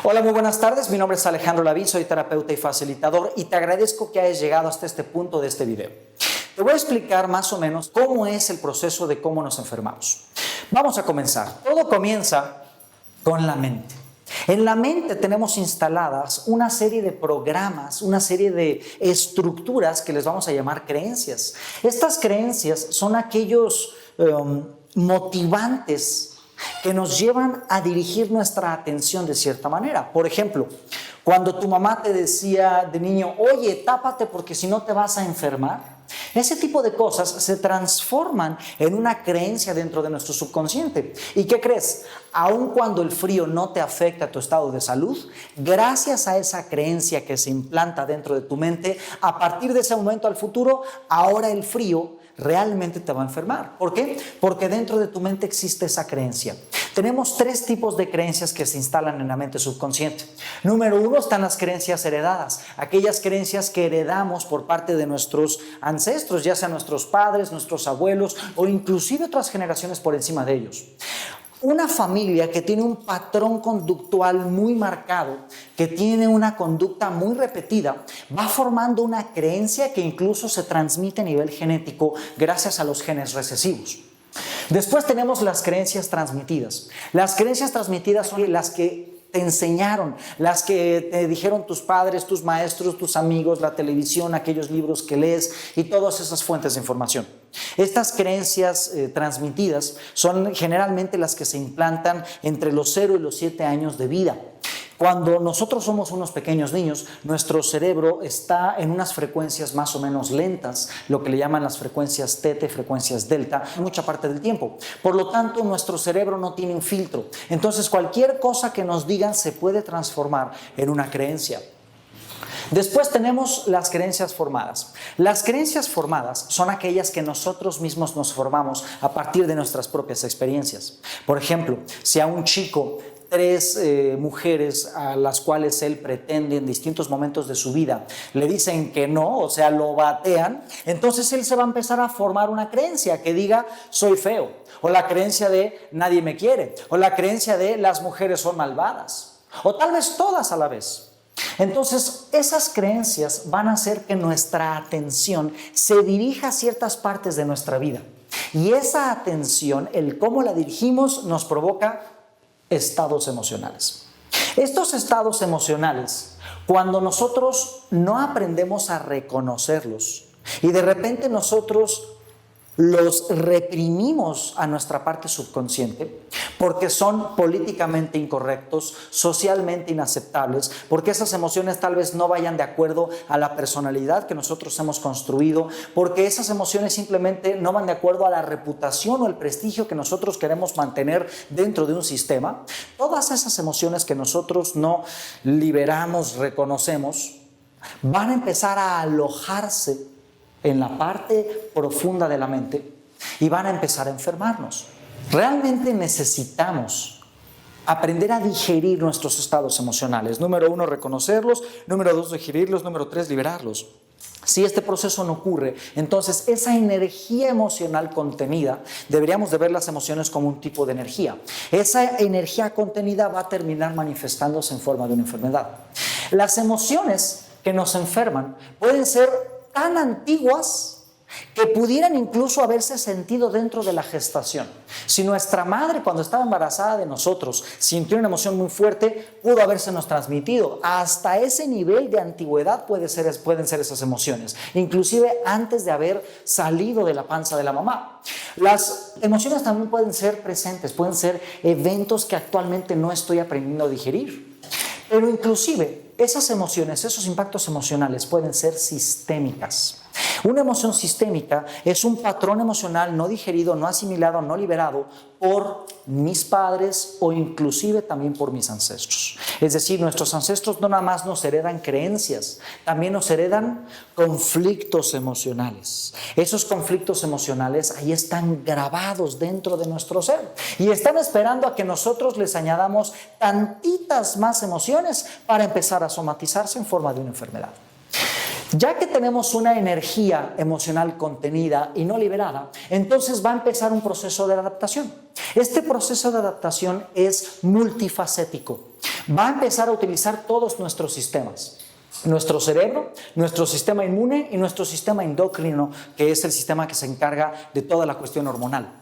Hola, muy buenas tardes. Mi nombre es Alejandro Lavín, soy terapeuta y facilitador y te agradezco que hayas llegado hasta este punto de este video. Te voy a explicar más o menos cómo es el proceso de cómo nos enfermamos. Vamos a comenzar. Todo comienza con la mente. En la mente tenemos instaladas una serie de programas, una serie de estructuras que les vamos a llamar creencias. Estas creencias son aquellos motivantes que nos llevan a dirigir nuestra atención de cierta manera. Por ejemplo, cuando tu mamá te decía de niño, oye, tápate porque si no te vas a enfermar, ese tipo de cosas se transforman en una creencia dentro de nuestro subconsciente. ¿Y qué crees? Aun cuando el frío no te afecta a tu estado de salud, gracias a esa creencia que se implanta dentro de tu mente, a partir de ese momento al futuro, ahora el frío realmente te va a enfermar. ¿Por qué? Porque dentro de tu mente existe esa creencia. Tenemos tres tipos de creencias que se instalan en la mente subconsciente. Número uno están las creencias heredadas, aquellas creencias que heredamos por parte de nuestros ancestros, ya sean nuestros padres, nuestros abuelos o inclusive otras generaciones por encima de ellos. Una familia que tiene un patrón conductual muy marcado, que tiene una conducta muy repetida, va formando una creencia que incluso se transmite a nivel genético gracias a los genes recesivos. Después tenemos las creencias transmitidas. Las creencias transmitidas son las que te enseñaron, las que te dijeron tus padres, tus maestros, tus amigos, la televisión, aquellos libros que lees y todas esas fuentes de información. Estas creencias transmitidas son generalmente las que se implantan entre los 0 y los 7 años de vida. Cuando nosotros somos unos pequeños niños, nuestro cerebro está en unas frecuencias más o menos lentas, lo que le llaman las frecuencias teta, frecuencias delta, mucha parte del tiempo. Por lo tanto, nuestro cerebro no tiene un filtro. Entonces, cualquier cosa que nos digan se puede transformar en una creencia. Después tenemos las creencias formadas. Las creencias formadas son aquellas que nosotros mismos nos formamos a partir de nuestras propias experiencias. Por ejemplo, si a un chico 3 mujeres a las cuales él pretende en distintos momentos de su vida le dicen que no, o sea, lo batean, entonces él se va a empezar a formar una creencia que diga soy feo, o la creencia de nadie me quiere, o la creencia de las mujeres son malvadas, o tal vez todas a la vez. Entonces, esas creencias van a hacer que nuestra atención se dirija a ciertas partes de nuestra vida. Y esa atención, el cómo la dirigimos, nos provoca estados emocionales. Estos estados emocionales, cuando nosotros no aprendemos a reconocerlos y de repente nosotros los reprimimos a nuestra parte subconsciente porque son políticamente incorrectos, socialmente inaceptables, porque esas emociones tal vez no vayan de acuerdo a la personalidad que nosotros hemos construido, porque esas emociones simplemente no van de acuerdo a la reputación o el prestigio que nosotros queremos mantener dentro de un sistema. Todas esas emociones que nosotros no liberamos, reconocemos, van a empezar a alojarse en la parte profunda de la mente y van a empezar a enfermarnos. Realmente necesitamos aprender a digerir nuestros estados emocionales. Número 1, reconocerlos. Número 2, digerirlos. Número 3, liberarlos. Si este proceso no ocurre, entonces esa energía emocional contenida, deberíamos de ver las emociones como un tipo de energía. Esa energía contenida va a terminar manifestándose en forma de una enfermedad. Las emociones que nos enferman pueden ser tan antiguas que pudieran incluso haberse sentido dentro de la gestación. Si nuestra madre cuando estaba embarazada de nosotros sintió una emoción muy fuerte, pudo habérsenos transmitido. Hasta ese nivel de antigüedad pueden ser esas emociones, inclusive antes de haber salido de la panza de la mamá. Las emociones también pueden ser presentes, pueden ser eventos que actualmente no estoy aprendiendo a digerir. Pero inclusive esas emociones, esos impactos emocionales pueden ser sistémicas. Una emoción sistémica es un patrón emocional no digerido, no asimilado, no liberado por mis padres o inclusive también por mis ancestros. Es decir, nuestros ancestros no nada más nos heredan creencias, también nos heredan conflictos emocionales. Esos conflictos emocionales ahí están grabados dentro de nuestro ser y están esperando a que nosotros les añadamos tantitas más emociones para empezar a somatizarse en forma de una enfermedad. Ya que tenemos una energía emocional contenida y no liberada, entonces va a empezar un proceso de adaptación. Este proceso de adaptación es multifacético. Va a empezar a utilizar todos nuestros sistemas. Nuestro cerebro, nuestro sistema inmune y nuestro sistema endocrino, que es el sistema que se encarga de toda la cuestión hormonal.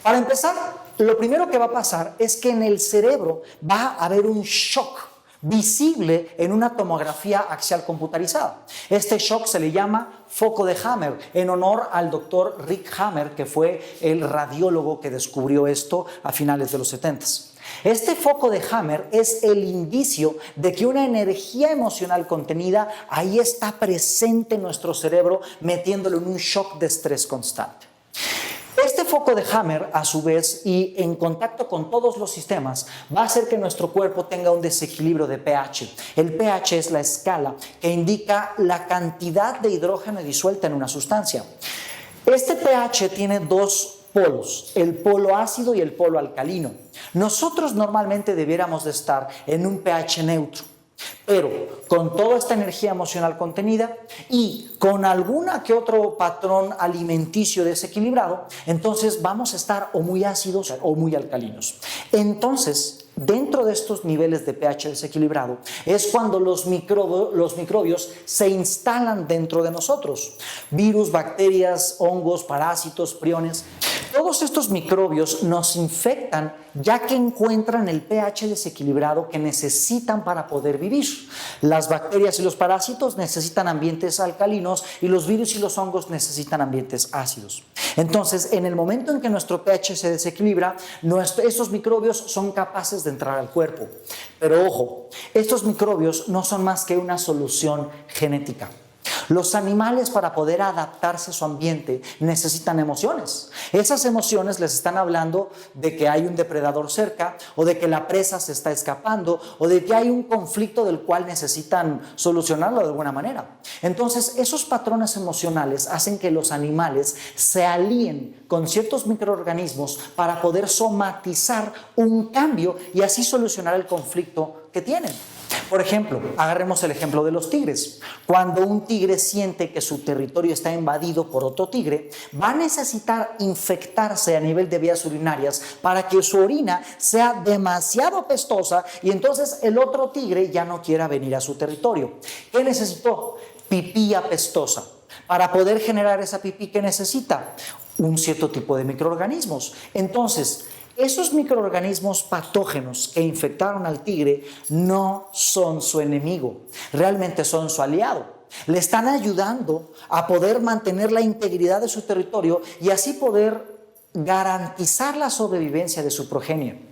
Para empezar, lo primero que va a pasar es que en el cerebro va a haber un shock visible en una tomografía axial computarizada. Este shock se le llama foco de Hammer, en honor al doctor Rick Hammer, que fue el radiólogo que descubrió esto a finales de los 70s. Este foco de Hammer es el indicio de que una energía emocional contenida ahí está presente en nuestro cerebro, metiéndolo en un shock de estrés constante. Este foco de Hammer, a su vez, y en contacto con todos los sistemas, va a hacer que nuestro cuerpo tenga un desequilibrio de pH. El pH es la escala que indica la cantidad de hidrógeno disuelta en una sustancia. Este pH tiene dos polos, el polo ácido y el polo alcalino. Nosotros normalmente debiéramos de estar en un pH neutro, pero con toda esta energía emocional contenida y con alguna que otro patrón alimenticio desequilibrado, entonces vamos a estar o muy ácidos o muy alcalinos. Entonces, dentro de estos niveles de pH desequilibrado es cuando los microbios se instalan dentro de nosotros. Virus, bacterias, hongos, parásitos, priones. Todos estos microbios nos infectan ya que encuentran el pH desequilibrado que necesitan para poder vivir. Las bacterias y los parásitos necesitan ambientes alcalinos y los virus y los hongos necesitan ambientes ácidos. Entonces, en el momento en que nuestro pH se desequilibra, estos microbios son capaces de entrar al cuerpo. Pero ojo, estos microbios no son más que una solución genética. Los animales, para poder adaptarse a su ambiente, necesitan emociones. Esas emociones les están hablando de que hay un depredador cerca, o de que la presa se está escapando, o de que hay un conflicto del cual necesitan solucionarlo de alguna manera. Entonces, esos patrones emocionales hacen que los animales se alíen con ciertos microorganismos para poder somatizar un cambio y así solucionar el conflicto que tienen. Por ejemplo, agarremos el ejemplo de los tigres. Cuando un tigre siente que su territorio está invadido por otro tigre, va a necesitar infectarse a nivel de vías urinarias para que su orina sea demasiado apestosa y entonces el otro tigre ya no quiera venir a su territorio. ¿Qué necesitó? Pipí apestosa. Para poder generar esa pipí, ¿qué necesita? Un cierto tipo de microorganismos. Entonces, esos microorganismos patógenos que infectaron al tigre no son su enemigo, realmente son su aliado. Le están ayudando a poder mantener la integridad de su territorio y así poder garantizar la sobrevivencia de su progenie.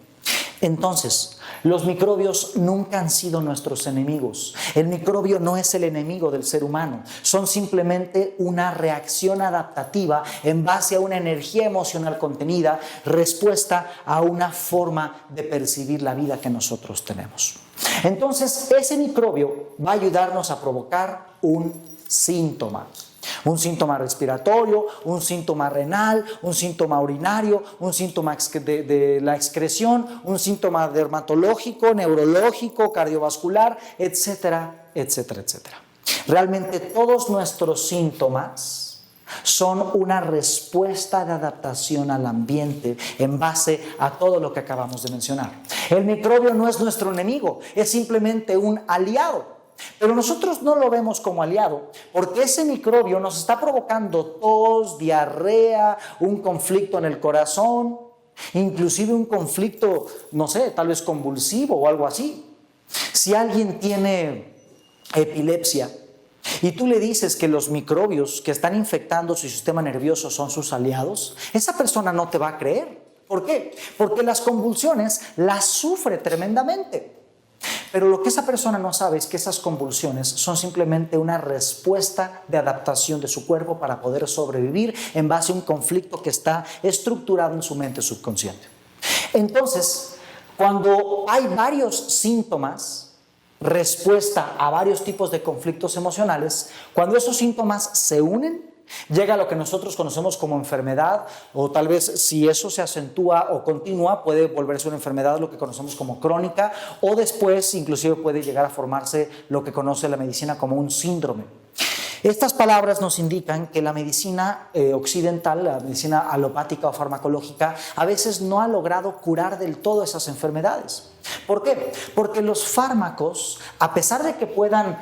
Entonces, los microbios nunca han sido nuestros enemigos. El microbio no es el enemigo del ser humano. Son simplemente una reacción adaptativa en base a una energía emocional contenida, respuesta a una forma de percibir la vida que nosotros tenemos. Entonces, ese microbio va a ayudarnos a provocar un síntoma. Un síntoma respiratorio, un síntoma renal, un síntoma urinario, un síntoma de la excreción, un síntoma dermatológico, neurológico, cardiovascular, etcétera, etcétera, etcétera. Realmente todos nuestros síntomas son una respuesta de adaptación al ambiente en base a todo lo que acabamos de mencionar. El microbio no es nuestro enemigo, es simplemente un aliado. Pero nosotros no lo vemos como aliado, porque ese microbio nos está provocando tos, diarrea, un conflicto en el corazón, inclusive un conflicto, no sé, tal vez convulsivo o algo así. Si alguien tiene epilepsia y tú le dices que los microbios que están infectando su sistema nervioso son sus aliados, esa persona no te va a creer. ¿Por qué? Porque las convulsiones las sufre tremendamente. Pero lo que esa persona no sabe es que esas convulsiones son simplemente una respuesta de adaptación de su cuerpo para poder sobrevivir en base a un conflicto que está estructurado en su mente subconsciente. Entonces, cuando hay varios síntomas, respuesta a varios tipos de conflictos emocionales, cuando esos síntomas se unen, llega a lo que nosotros conocemos como enfermedad, o tal vez si eso se acentúa o continúa puede volverse una enfermedad, lo que conocemos como crónica, o después inclusive puede llegar a formarse lo que conoce la medicina como un síndrome. Estas palabras nos indican que la medicina occidental, la medicina alopática o farmacológica, a veces no ha logrado curar del todo esas enfermedades. ¿Por qué? Porque los fármacos, a pesar de que puedan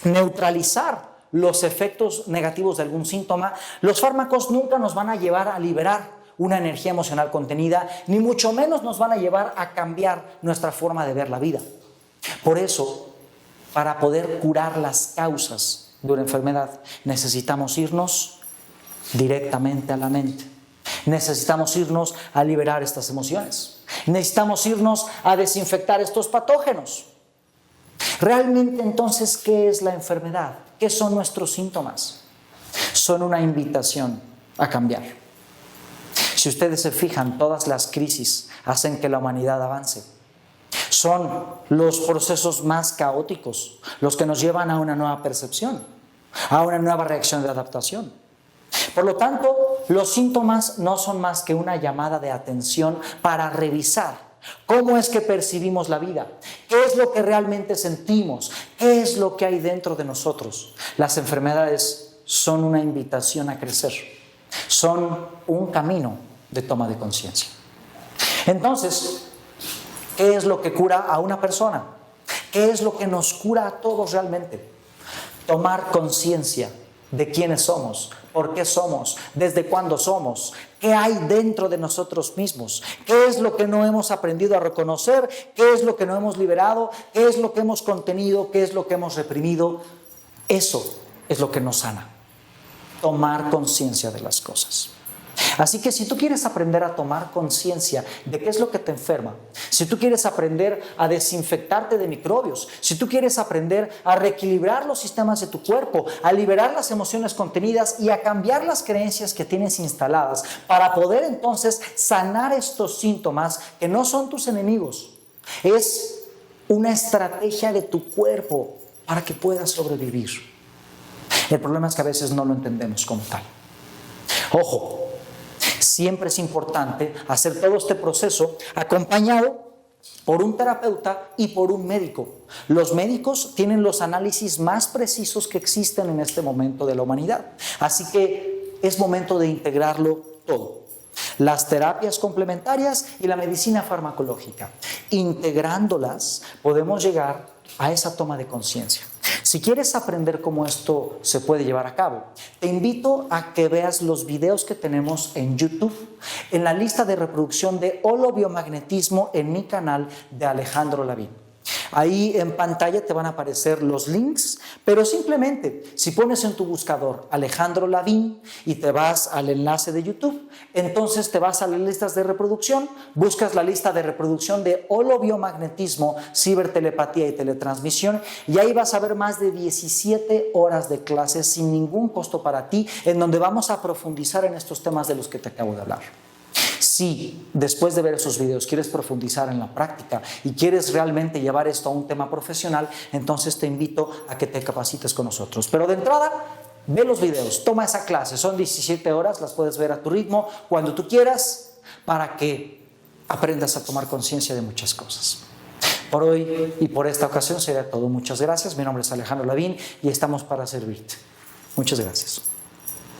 neutralizar los efectos negativos de algún síntoma, los fármacos nunca nos van a llevar a liberar una energía emocional contenida, ni mucho menos nos van a llevar a cambiar nuestra forma de ver la vida. Por eso, para poder curar las causas de una enfermedad, necesitamos irnos directamente a la mente. Necesitamos irnos a liberar estas emociones. Necesitamos irnos a desinfectar estos patógenos. Realmente, entonces, ¿qué es la enfermedad? ¿Qué son nuestros síntomas? Son una invitación a cambiar. Si ustedes se fijan, todas las crisis hacen que la humanidad avance. Son los procesos más caóticos los que nos llevan a una nueva percepción, a una nueva reacción de adaptación. Por lo tanto, los síntomas no son más que una llamada de atención para revisar cómo es que percibimos la vida, qué es lo que realmente sentimos, qué es lo que hay dentro de nosotros. Las enfermedades son una invitación a crecer, son un camino de toma de conciencia. Entonces, ¿qué es lo que cura a una persona? ¿Qué es lo que nos cura a todos realmente? Tomar conciencia de quiénes somos, por qué somos, desde cuándo somos, qué hay dentro de nosotros mismos, qué es lo que no hemos aprendido a reconocer, qué es lo que no hemos liberado, qué es lo que hemos contenido, qué es lo que hemos reprimido. Eso es lo que nos sana. Tomar conciencia de las cosas. Así que si tú quieres aprender a tomar conciencia de qué es lo que te enferma, si tú quieres aprender a desinfectarte de microbios, si tú quieres aprender a reequilibrar los sistemas de tu cuerpo, a liberar las emociones contenidas y a cambiar las creencias que tienes instaladas para poder entonces sanar estos síntomas que no son tus enemigos, es una estrategia de tu cuerpo para que puedas sobrevivir. El problema es que a veces no lo entendemos como tal. Ojo, siempre es importante hacer todo este proceso acompañado por un terapeuta y por un médico. Los médicos tienen los análisis más precisos que existen en este momento de la humanidad. Así que es momento de integrarlo todo. Las terapias complementarias y la medicina farmacológica. Integrándolas podemos llegar a esa toma de conciencia. Si quieres aprender cómo esto se puede llevar a cabo, te invito a que veas los videos que tenemos en YouTube, en la lista de reproducción de holobiomagnetismo en mi canal de Alejandro Lavín. Ahí en pantalla te van a aparecer los links, pero simplemente si pones en tu buscador Alejandro Lavín y te vas al enlace de YouTube, entonces te vas a las listas de reproducción, buscas la lista de reproducción de holobiomagnetismo, cibertelepatía y teletransmisión, y ahí vas a ver más de 17 horas de clases sin ningún costo para ti, en donde vamos a profundizar en estos temas de los que te acabo de hablar. Si después de ver esos videos quieres profundizar en la práctica y quieres realmente llevar esto a un tema profesional, entonces te invito a que te capacites con nosotros. Pero de entrada, ve los videos, toma esa clase, son 17 horas, las puedes ver a tu ritmo, cuando tú quieras, para que aprendas a tomar conciencia de muchas cosas. Por hoy y por esta ocasión sería todo. Muchas gracias. Mi nombre es Alejandro Lavín y estamos para servirte. Muchas gracias.